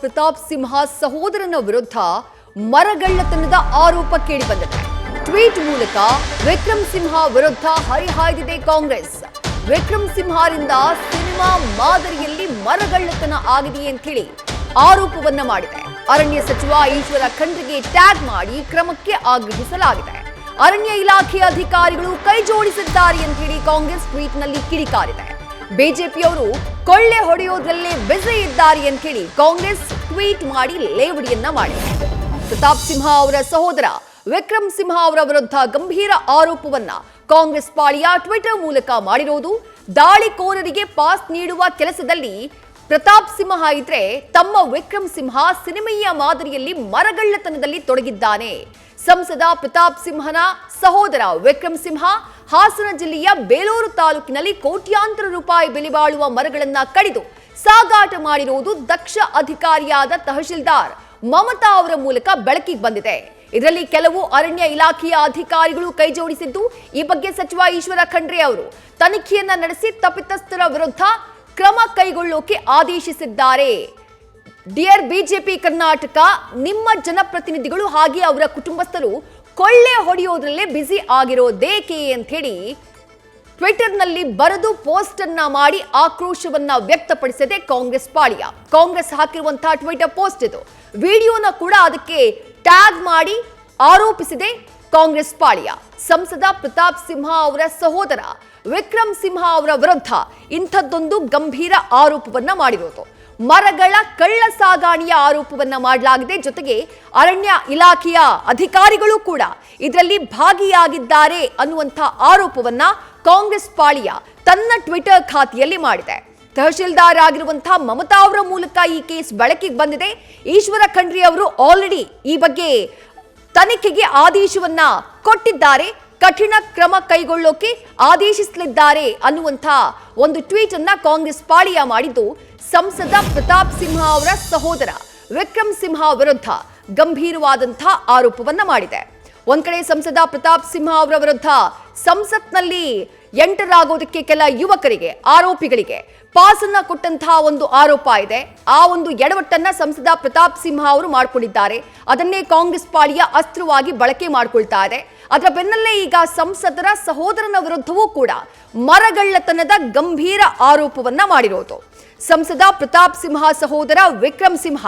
ಪ್ರತಾಪ್ ಸಿಂಹ ಸಹೋದರನ ವಿರುದ್ಧ ಮರಗಳ್ಳತನದ ಆರೋಪ ಕೇಳಿಬಂದಿದೆ. ಟ್ವೀಟ್ ಮೂಲಕ ವಿಕ್ರಮ್ ಸಿಂಹ ವಿರುದ್ಧ ಹರಿಹಾಯ್ದಿದೆ ಕಾಂಗ್ರೆಸ್. ವಿಕ್ರಮ್ ಸಿಂಹರಿಂದ ಸಿನಿಮಾ ಮಾದರಿಯಲ್ಲಿ ಮರಗಳ್ಳತನ ಆಗಿದೆ ಅಂತ ಹೇಳಿ ಆರೋಪವನ್ನ ಮಾಡಿದೆ. ಅರಣ್ಯ ಸಚಿವ ಈಶ್ವರ ಖಂಡ್ರೆಗೆ ಟ್ಯಾಗ್ ಮಾಡಿ ಕ್ರಮಕ್ಕೆ ಆಗ್ರಹಿಸಲಾಗಿದೆ. ಅರಣ್ಯ ಇಲಾಖೆ ಅಧಿಕಾರಿಗಳು ಕೈ ಜೋಡಿಸಿದ್ದಾರೆ ಅಂತ ಹೇಳಿ ಕಾಂಗ್ರೆಸ್ ಟ್ವೀಟ್ನಲ್ಲಿ ಕಿಡಿಕಾರಿದೆ. ಬಿಜೆಪಿಯವರು ಕೊಳ್ಳೆ ಹೊಡೆಯೋದ್ರಲ್ಲೇ ಬ್ಯುಸಿ ಇದ್ದಾರೆ ಅಂತ ಹೇಳಿ ಕಾಂಗ್ರೆಸ್ ಟ್ವೀಟ್ ಮಾಡಿ ಲೇವಡಿಯನ್ನ ಮಾಡಿದೆ. ಪ್ರತಾಪ್ ಸಿಂಹ ಅವರ ಸಹೋದರ ವಿಕ್ರಮ್ ಸಿಂಹ ಅವರ ವಿರುದ್ಧ ಗಂಭೀರ ಆರೋಪವನ್ನ ಕಾಂಗ್ರೆಸ್ ಪಾಳಿಯ ಟ್ವಿಟರ್ ಮೂಲಕ ಮಾಡಿರೋದು. ದಾಳಿಕೋರರಿಗೆ ಪಾಸ್ ನೀಡುವ ಕೆಲಸದಲ್ಲಿ ಪ್ರತಾಪ್ ಸಿಂಹ ಇದ್ರೆ ತಮ್ಮ ವಿಕ್ರಮ್ ಸಿಂಹ ಸಿನಿಮೆಯ ಮಾದರಿಯಲ್ಲಿ ಮರಗಳ್ಳತನದಲ್ಲಿ ತೊಡಗಿದ್ದಾನೆ. ಸಂಸದ ಪ್ರತಾಪ್ ಸಿಂಹನ ಸಹೋದರ ವಿಕ್ರಮ್ ಸಿಂಹ ಹಾಸನ ಜಿಲ್ಲೆಯ ಬೇಲೂರು ತಾಲೂಕಿನಲ್ಲಿ ಕೋಟ್ಯಾಂತರ ರೂಪಾಯಿ ಬೆಲೆ ಬಾಳುವ ಮರಗಳನ್ನ ಕಡಿದು ಸಾಗಾಟ ಮಾಡಿರುವುದು ದಕ್ಷ ಅಧಿಕಾರಿಯಾದ ತಹಶೀಲ್ದಾರ್ ಮಮತಾ ಅವರ ಮೂಲಕ ಬೆಳಕಿಗೆ ಬಂದಿದೆ. ಇದರಲ್ಲಿ ಕೆಲವು ಅರಣ್ಯ ಇಲಾಖೆಯ ಅಧಿಕಾರಿಗಳು ಕೈ ಜೋಡಿಸಿದ್ದು, ಈ ಬಗ್ಗೆ ಸಚಿವ ಈಶ್ವರ ಖಂಡ್ರೆ ಅವರು ತನಿಖೆಯನ್ನ ನಡೆಸಿ ತಪ್ಪಿತಸ್ಥರ ವಿರುದ್ಧ ಕ್ರಮ ಕೈಗೊಳ್ಳೋಕೆ ಆದೇಶಿಸಿದ್ದಾರೆ. ಡಿಯರ್ ಬಿಜೆಪಿ ಕರ್ನಾಟಕ, ನಿಮ್ಮ ಜನಪ್ರತಿನಿಧಿಗಳು ಹಾಗೆ ಅವರ ಕುಟುಂಬಸ್ಥರು ಕೊಳ್ಳೆ ಹೊಡೆಯೋದ್ರಲ್ಲೇ ಬ್ಯುಸಿ ಆಗಿರೋದೇಕೆ ಅಂತ ಹೇಳಿ ಟ್ವಿಟರ್ನಲ್ಲಿ ಬರೆದು ಪೋಸ್ಟ್ ಅನ್ನ ಮಾಡಿ ಆಕ್ರೋಶವನ್ನ ವ್ಯಕ್ತಪಡಿಸಿದೆ ಕಾಂಗ್ರೆಸ್ ಪಾಳಿಯ. ಕಾಂಗ್ರೆಸ್ ಹಾಕಿರುವಂತಹ ಟ್ವಿಟರ್ ಪೋಸ್ಟ್ ಇದು. ವಿಡಿಯೋನ ಕೂಡ ಅದಕ್ಕೆ ಟ್ಯಾಗ್ ಮಾಡಿ ಆರೋಪಿಸಿದೆ ಕಾಂಗ್ರೆಸ್ ಪಾಳಿಯ. ಸಂಸದ ಪ್ರತಾಪ್ ಸಿಂಹ ಅವರ ಸಹೋದರ ವಿಕ್ರಮ್ ಸಿಂಹ ಅವರ ವಿರುದ್ಧ ಇಂಥದ್ದೊಂದು ಗಂಭೀರ ಆರೋಪವನ್ನ ಮಾಡಿರೋದು. ಮರಗಳ ಕಳ್ಳ ಸಾಗಾಣಿಯ ಆರೋಪವನ್ನ ಮಾಡಲಾಗಿದೆ. ಜೊತೆಗೆ ಅರಣ್ಯ ಇಲಾಖೆಯ ಅಧಿಕಾರಿಗಳು ಕೂಡ ಇದರಲ್ಲಿ ಭಾಗಿಯಾಗಿದ್ದಾರೆ ಅನ್ನುವಂಥ ಆರೋಪವನ್ನ ಕಾಂಗ್ರೆಸ್ ಪಾಳಿಯ ತನ್ನ ಟ್ವಿಟರ್ ಖಾತೆಯಲ್ಲಿ ಮಾಡಿದೆ. ತಹಶೀಲ್ದಾರ್ ಆಗಿರುವಂತಹ ಮಮತಾ ಅವರ ಮೂಲಕ ಈ ಕೇಸ್ ಬೆಳಕಿಗೆ ಬಂದಿದೆ. ಈಶ್ವರ ಖಂಡ್ರೆ ಅವರು ಆಲ್ರೆಡಿ ಈ ಬಗ್ಗೆ ತನಿಖೆಗೆ ಆದೇಶವನ್ನ ಕೊಟ್ಟಿದ್ದಾರೆ. ಕಠಿಣ ಕ್ರಮ ಕೈಗೊಳ್ಳೋಕೆ ಆದೇಶಿಸಲಿದ್ದಾರೆ ಅನ್ನುವಂಥ ಒಂದು ಟ್ವೀಟ್ ಅನ್ನ ಕಾಂಗ್ರೆಸ್ ಪಾಳಿಯ ಮಾಡಿದ್ದು, ಸಂಸದ ಪ್ರತಾಪ್ ಸಿಂಹ ಅವರ ಸಹೋದರ ವಿಕ್ರಮ್ ಸಿಂಹ ವಿರುದ್ಧ ಗಂಭೀರವಾದಂತಹ ಆರೋಪವನ್ನ ಮಾಡಿದೆ. ಒಂದ್ ಕಡೆ ಸಂಸದ ಪ್ರತಾಪ್ ಸಿಂಹ ಅವರ ವಿರುದ್ಧ ಸಂಸತ್ನಲ್ಲಿ ಎಂಟರ್ ಆಗೋದಕ್ಕೆ ಕೆಲ ಯುವಕರಿಗೆ, ಆರೋಪಿಗಳಿಗೆ ಪಾಸನ್ನ ಕೊಟ್ಟಂತಹ ಒಂದು ಆರೋಪ ಇದೆ. ಆ ಒಂದು ಎಡವಟ್ಟನ್ನ ಸಂಸದ ಪ್ರತಾಪ್ ಸಿಂಹ ಅವರು ಮಾಡಿಕೊಂಡಿದ್ದಾರೆ. ಅದನ್ನೇ ಕಾಂಗ್ರೆಸ್ ಪಾಳಿಯ ಅಸ್ತ್ರವಾಗಿ ಬಳಕೆ ಮಾಡಿಕೊಳ್ತಾ ಇದೆ. ಅದರ ಬೆನ್ನಲ್ಲೇ ಈಗ ಸಂಸದರ ಸಹೋದರನ ವಿರುದ್ಧವೂ ಕೂಡ ಮರಗಳ್ಳತನದ ಗಂಭೀರ ಆರೋಪವನ್ನ ಮಾಡಿರೋದು. ಸಂಸದ ಪ್ರತಾಪ್ ಸಿಂಹ ಸಹೋದರ ವಿಕ್ರಮ್ ಸಿಂಹ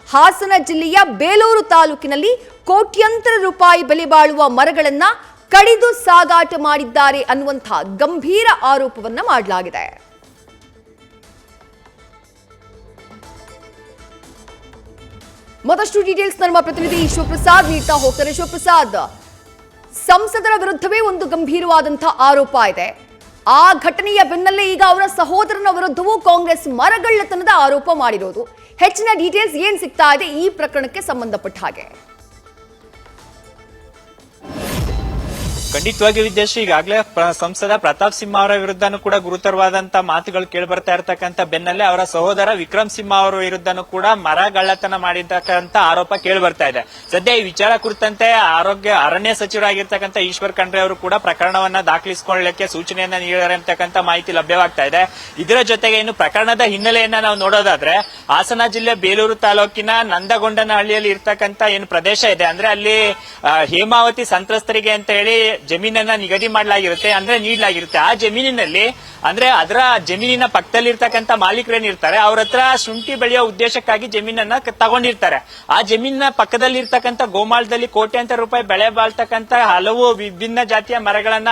ಹಾಸನ ಜಿಲ್ಲೆಯ ಬೇಲೂರು ತಾಲೂಕಿನಲ್ಲಿ ಕೋಟ್ಯಂತರ ರೂಪಾಯಿ ಬೆಲೆ ಬಾಳುವ ಮರಗಳನ್ನ ಕಡಿದು ಸಾಗಾಟ ಮಾಡಿದ್ದಾರೆ ಅನ್ನುವಂಥ ಗಂಭೀರ ಆರೋಪವನ್ನ ಮಾಡಲಾಗಿದೆ. ಮತ್ತಷ್ಟು ಡೀಟೇಲ್ಸ್ ನಮ್ಮ ಪ್ರತಿನಿಧಿ ಶಿವಪ್ರಸಾದ್ ನೀಡ್ತಾ ಹೋಗ್ತಾರೆ. ಶಿವಪ್ರಸಾದ್, ಸಂಸದರ ವಿರುದ್ಧವೇ ಒಂದು ಗಂಭೀರವಾದಂತಹ ಆರೋಪ ಇದೆ. ಆ ಘಟನೆಯ ಬೆನ್ನಲ್ಲೇ ಈಗ ಅವರ ಸಹೋದರನ ವಿರುದ್ಧವೂ ಕಾಂಗ್ರೆಸ್ ಮರಗಳ್ಳತನದ ಆರೋಪ ಮಾಡಿರೋದು. ಹೆಚ್ಚಿನ ಡೀಟೇಲ್ಸ್ ಏನ್ ಸಿಗ್ತಾ ಇದೆ ಈ ಪ್ರಕರಣಕ್ಕೆ ಸಂಬಂಧಪಟ್ಟ ಹಾಗೆ? ಖಂಡಿತವಾಗಿ ವಿದ್ಯಾಶ್ರೀ, ಈಗಾಗಲೇ ಸಂಸದ ಪ್ರತಾಪ್ ಸಿಂಹ ಅವರ ವಿರುದ್ಧನೂ ಕೂಡ ಗುರುತರವಾದಂತಹ ಮಾತುಗಳು ಕೇಳಿಬರ್ತಾ ಇರತಕ್ಕಂತ ಬೆನ್ನಲ್ಲೇ ಅವರ ಸಹೋದರ ವಿಕ್ರಮ್ ಸಿಂಹ ಅವರ ವಿರುದ್ಧನೂ ಕೂಡ ಮರಗಳ್ಳತನ ಮಾಡಿರ್ತಕ್ಕಂತ ಆರೋಪ ಕೇಳಿಬರ್ತಾ ಇದೆ. ಸದ್ಯ ಈ ವಿಚಾರ ಕುರಿತಂತೆ ಅರಣ್ಯ ಸಚಿವರಾಗಿರ್ತಕ್ಕಂಥ ಈಶ್ವರ್ ಖಂಡ್ರೆ ಅವರು ಕೂಡ ಪ್ರಕರಣವನ್ನ ದಾಖಲಿಸಿಕೊಳ್ಳಲಿಕ್ಕೆ ಸೂಚನೆಯನ್ನ ನೀಡಿದ್ದಾರೆ ಅಂತಕ್ಕಂಥ ಮಾಹಿತಿ ಲಭ್ಯವಾಗ್ತಾ ಇದೆ. ಇದರ ಜೊತೆಗೆ ಇನ್ನು ಪ್ರಕರಣದ ಹಿನ್ನೆಲೆಯನ್ನ ನಾವು ನೋಡೋದಾದ್ರೆ, ಹಾಸನ ಜಿಲ್ಲೆ ಬೇಲೂರು ತಾಲೂಕಿನ ನಂದಗೊಂಡನಹಳ್ಳಿಯಲ್ಲಿ ಇರ್ತಕ್ಕಂಥ ಏನು ಪ್ರದೇಶ ಇದೆ, ಅಂದ್ರೆ ಅಲ್ಲಿ ಹೇಮಾವತಿ ಸಂತ್ರಸ್ತರಿಗೆ ಅಂತ ಹೇಳಿ ಜಮೀನನ್ನ ನಿಗದಿ ಮಾಡಲಾಗಿರುತ್ತೆ, ಅಂದ್ರೆ ನೀಡಲಾಗಿರುತ್ತೆ. ಆ ಜಮೀನಿನಲ್ಲಿ ಅಂದ್ರೆ ಅದರ ಜಮೀನಿನ ಪಕ್ಕದಲ್ಲಿ ಇರ್ತಕ್ಕಂಥ ಮಾಲೀಕರೇನಿರ್ತಾರೆ, ಅವ್ರ ಹತ್ರ ಶುಂಠಿ ಬೆಳೆಯೋ ಉದ್ದೇಶಕ್ಕಾಗಿ ಜಮೀನನ್ನ ತಗೊಂಡಿರ್ತಾರೆ. ಆ ಜಮೀನಿನ ಪಕ್ಕದಲ್ಲಿ ಇರ್ತಕ್ಕಂಥ ಗೋಮಾಳದಲ್ಲಿ ಕೋಟ್ಯಾಂತರ ರೂಪಾಯಿ ಬೆಳೆ ಬಾಳ್ತಕ್ಕಂಥ ಹಲವು ವಿಭಿನ್ನ ಜಾತಿಯ ಮರಗಳನ್ನ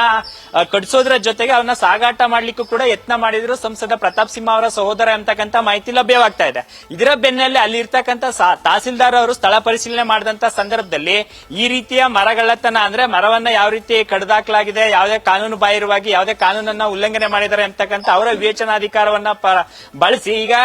ಕಡಿಸೋದ್ರ ಜೊತೆಗೆ ಅವನ್ನ ಸಾಗಾಟ ಮಾಡ್ಲಿಕ್ಕೂ ಕೂಡ ಯತ್ನ ಮಾಡಿದ್ರು ಸಂಸದ ಪ್ರತಾಪ್ ಸಿಂಹ ಅವರ ಸಹೋದರ ಅಂತಕ್ಕಂಥ ಮಾಹಿತಿ ಲಭ್ಯವಾಗ್ತಾ ಇದೆ. ಇದರ ಬೆನ್ನಲ್ಲೇ ಅಲ್ಲಿ ಇರ್ತಕ್ಕಂಥ ತಹಸೀಲ್ದಾರ್ ಅವರು ಸ್ಥಳ ಪರಿಶೀಲನೆ ಮಾಡಿದಂತ ಸಂದರ್ಭದಲ್ಲಿ ಈ ರೀತಿಯ ಮರಗಳ್ಳತನ, ಅಂದ್ರೆ ಮರವನ್ನ ಯಾವ ರೀತಿ ಕಡಿದಾಕಲಾಗಿದೆ, ಯಾವುದೇ ಕಾನೂನು ಬಾಹಿರವಾಗಿ ಯಾವುದೇ ಕಾನೂನನ್ನ ಉಲ್ಲಂಘನೆ ಮಾಡಿದ್ದಾರೆ ಅಂತಕ್ಕಂಥ ಅವರ ವಿವೇಚನಾಧಿಕಾರವನ್ನ ಬಳಸಿ ಈಗ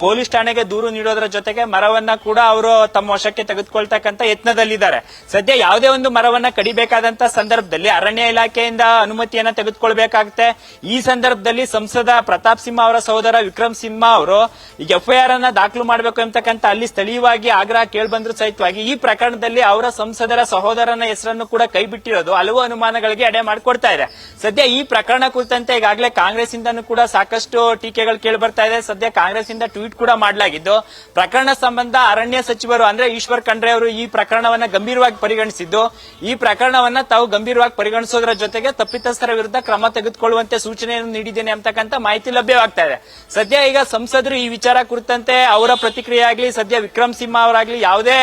ಪೊಲೀಸ್ ಠಾಣೆಗೆ ದೂರು ನೀಡೋದ್ರ ಜೊತೆಗೆ ಮರವನ್ನ ಕೂಡ ಅವರು ತಮ್ಮ ವಶಕ್ಕೆ ತೆಗೆದುಕೊಳ್ತಕ್ಕಂಥ ಯತ್ನದಲ್ಲಿದ್ದಾರೆ. ಸದ್ಯ ಯಾವುದೇ ಒಂದು ಮರವನ್ನ ಕಡಿಬೇಕಾದಂತ ಸಂದರ್ಭದಲ್ಲಿ ಅರಣ್ಯ ಇಲಾಖೆಯಿಂದ ಅನುಮತಿಯನ್ನ ತೆಗೆದುಕೊಳ್ಬೇಕಾಗುತ್ತೆ. ಈ ಸಂದರ್ಭದಲ್ಲಿ ಸಂಸದ ಪ್ರತಾಪ್ ಸಿಂಹ ಅವರ ಸಹೋದರ ವಿಕ್ರಮ್ ಸಿಂಹ ಅವರು ಈಗ ಎಫ್ಐಆರ್ ಅನ್ನ ದಾಖಲು ಮಾಡಬೇಕು ಅಂತಕ್ಕಂಥ ಅಲ್ಲಿ ಸ್ಥಳೀಯವಾಗಿ ಆಗ್ರಹ ಕೇಳಿಬಂದ್ರು ಸಹಿತವಾಗಿ ಈ ಪ್ರಕರಣದಲ್ಲಿ ಅವರ ಸಂಸದರ ಸಹೋದರನ ಹೆಸರನ್ನು ಕೂಡ ಕೈ ಬಿಟ್ಟಿರೋದು ಹಲವು ಅನುಮಾನಗಳಿಗೆ ಎಡೆ ಮಾಡಿಕೊಡ್ತಾ ಇದೆ. ಸದ್ಯ ಈ ಪ್ರಕರಣ ಕುರಿತಂತೆ ಈಗಾಗಲೇ ಕಾಂಗ್ರೆಸ್ ಇಂದನೂ ಕೂಡ ಸಾಕಷ್ಟು ಟೀಕೆಗಳು ಕೇಳಿ ಬರ್ತಾ ಇದೆ. ಸದ್ಯ ಕಾಂಗ್ರೆಸ್ ಇಂದ ಟ್ವೀಟ್ ಕೂಡ ಮಾಡಲಾಗಿದ್ದು, ಪ್ರಕರಣ ಸಂಬಂಧ ಅರಣ್ಯ ಸಚಿವರು ಅಂದ್ರೆ ಈಶ್ವರ್ ಖಂಡ್ರೆ ಅವರು ಈ ಪ್ರಕರಣವನ್ನ ಗಂಭೀರವಾಗಿ ಪರಿಗಣಿಸಿದ್ದು, ಈ ಪ್ರಕರಣವನ್ನ ತಾವು ಗಂಭೀರವಾಗಿ ಪರಿಗಣಿಸೋದ್ರ ಜೊತೆಗೆ ತಪ್ಪಿತಸ್ಥರ ವಿರುದ್ಧ ಕ್ರಮ ತೆಗೆದುಕೊಳ್ಳುವಂತೆ ಸೂಚನೆಯನ್ನು ನೀಡಿದ್ದೇನೆ ಅಂತಕ್ಕಂಥ ಮಾಹಿತಿ ಲಭ್ಯವಾಗ್ತಾ ಇದೆ. ಸದ್ಯ ಈಗ ಸಂಸದರು ಈ ವಿಚಾರ ಕುರಿತಂತೆ ಅವರ ಪ್ರತಿಕ್ರಿಯೆ ಆಗಲಿ, ಸದ್ಯ ವಿಕ್ರಮ್ ಸಿಂಹ ಅವರಾಗ್ಲಿ ಯಾವುದೇ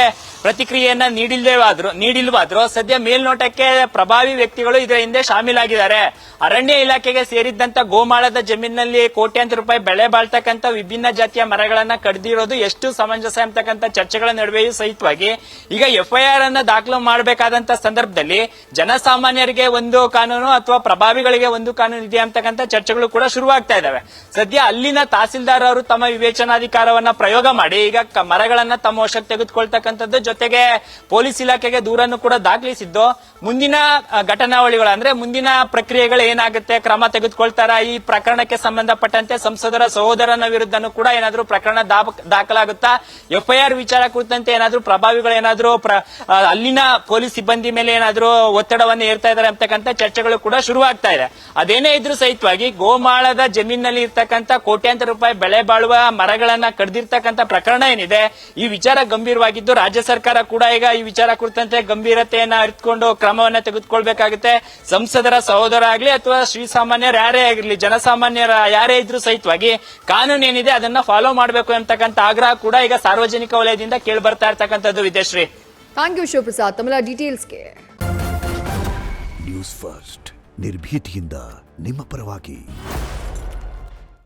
ಪ್ರತಿಕ್ರಿಯೆಯನ್ನ ನೀಡಿಲ್ವಾದ್ರೂ ಸದ್ಯ ಮೇಲ್ನೋಟಕ್ಕೆ ಪ್ರಭಾವಿ ವ್ಯಕ್ತಿಗಳು ಇದರ ಹಿಂದೆ ಶಾಮೀಲಾಗಿದ್ದಾರೆ. ಅರಣ್ಯ ಇಲಾಖೆಗೆ ಸೇರಿದ್ದಂತ ಗೋಮಾಳದ ಜಮೀನಿನಲ್ಲಿ ಕೋಟ್ಯಾಂತರ ರೂಪಾಯಿ ಬೆಳೆ ಬಾಳ್ತಕ್ಕಂಥ ವಿಭಿನ್ನ ಜಾತಿಯ ಮರಗಳನ್ನ ಕಡಿದಿರೋದು ಎಷ್ಟು ಸಮಂಜಸ ಅಂತಕ್ಕಂಥ ಚರ್ಚೆಗಳ ನಡುವೆಯೂ ಸಹಿತವಾಗಿ ಈಗ ಎಫ್ಐಆರ್ ಅನ್ನ ದಾಖಲು ಮಾಡಬೇಕಾದಂತ ಸಂದರ್ಭದಲ್ಲಿ ಜನಸಾಮಾನ್ಯರಿಗೆ ಒಂದು ಕಾನೂನು ಅಥವಾ ಪ್ರಭಾವಿಗಳಿಗೆ ಒಂದು ಕಾನೂನು ಇದೆ ಅಂತಕ್ಕಂಥ ಚರ್ಚೆಗಳು ಕೂಡ ಶುರುವಾಗ್ತಾ ಇದಾವೆ. ಸದ್ಯ ಅಲ್ಲಿನ ತಹಸೀಲ್ದಾರ್ ಅವರು ತಮ್ಮ ವಿವೇಚನಾಧಿಕಾರವನ್ನ ಪ್ರಯೋಗ ಮಾಡಿ ಈಗ ಮರಗಳನ್ನ ತಮ್ಮ ವಶಕ್ಕೆ ತೆಗೆದುಕೊಳ್ತಕ್ಕಂಥದ್ದು, ಜೊತೆಗೆ ಪೊಲೀಸ್ ಇಲಾಖೆಗೆ ದೂರನ್ನು ಕೂಡ ದಾಖಲಿಸಿದ್ದು, ಮುಂದಿನ ಘಟನಾವಳಿಗಳು ಅಂದ್ರೆ ಮುಂದಿನ ಪ್ರಕ್ರಿಯೆಗಳು ಏನಾಗುತ್ತೆ, ಕ್ರಮ ತೆಗೆದುಕೊಳ್ತಾರ, ಈ ಪ್ರಕರಣಕ್ಕೆ ಸಂಬಂಧಪಟ್ಟಂತೆ ಸಂಸದರ ಸಹೋದರನ ವಿರುದ್ಧನೂ ಕೂಡ ಏನಾದ್ರೂ ಪ್ರಕರಣ ದಾಖಲಾಗುತ್ತಾ, ಎಫ್ಐಆರ್ ವಿಚಾರ ಕುರಿತಂತೆ ಏನಾದ್ರೂ ಪ್ರಭಾವಿಗಳು ಏನಾದ್ರೂ ಅಲ್ಲಿನ ಪೊಲೀಸ್ ಸಿಬ್ಬಂದಿ ಮೇಲೆ ಏನಾದ್ರೂ ಒತ್ತಡವನ್ನು ಏರ್ತಾ ಇದ್ದಾರೆ ಅಂತಕ್ಕಂಥ ಚರ್ಚೆಗಳು ಕೂಡ ಶುರುವಾಗ್ತಾ ಇದೆ. ಅದೇನೇ ಇದ್ರೂ ಸಹಿತವಾಗಿ ಗೋಮಾಳದ ಜಮೀನಿನಲ್ಲಿ ಇರ್ತಕ್ಕಂಥ ಕೋಟ್ಯಾಂತರ ರೂಪಾಯಿ ಬೆಳೆ ಬಾಳುವ ಮರಗಳನ್ನ ಕಡಿದಿರ್ತಕ್ಕಂಥ ಪ್ರಕರಣ ಏನಿದೆ, ಈ ವಿಚಾರ ಗಂಭೀರವಾಗಿದ್ದು ರಾಜ್ಯ ಸರ್ಕಾರ ಕೂಡ ಈಗ ಈ ವಿಚಾರ ಕುರಿತಂತೆ ಗಂಭೀರತೆಯನ್ನ ಅರಿತುಕೊಂಡು ಕ್ರಮವನ್ನ ತೆಗೆದುಕೊಳ್ಬೇಕಾಗುತ್ತೆ. ಸಂಸದರ ಸಹೋದರ ಆಗ್ಲಿ ಅಥವಾ ಶ್ರೀಸಾಮಾನ್ಯರು ಯಾರೇ ಆಗಿರ್ಲಿ, ಜನಸಾಮಾನ್ಯರ ಯಾರೇ ಇದ್ರೂ ಸಹಿತವಾಗಿ ಕಾನೂನು ಏನಿದೆ ಅದನ್ನ ಫಾಲೋ ಮಾಡಬೇಕು ಅಂತಕ್ಕಂಥ ಆಗ್ರಹ ಕೂಡ ಈಗ ಸಾರ್ವಜನಿಕ ವಲಯದಿಂದ ಕೇಳಿ ಬರ್ತಾ ಇರ್ತಕ್ಕಂಥದ್ದು. ವಿದ್ಯಾಶ್ರೀ, ಥ್ಯಾಂಕ್ ಯು ಶಿವಪ್ರಸಾದ್ ತಮ್ಮ ಡೀಟೇಲ್ಸ್ಗೆ. ನ್ಯೂಸ್ ಫಸ್ಟ್ ನಿರ್ಭೀತಿಯಿಂದ ನಿಮ್ಮ ಪರವಾಗಿ.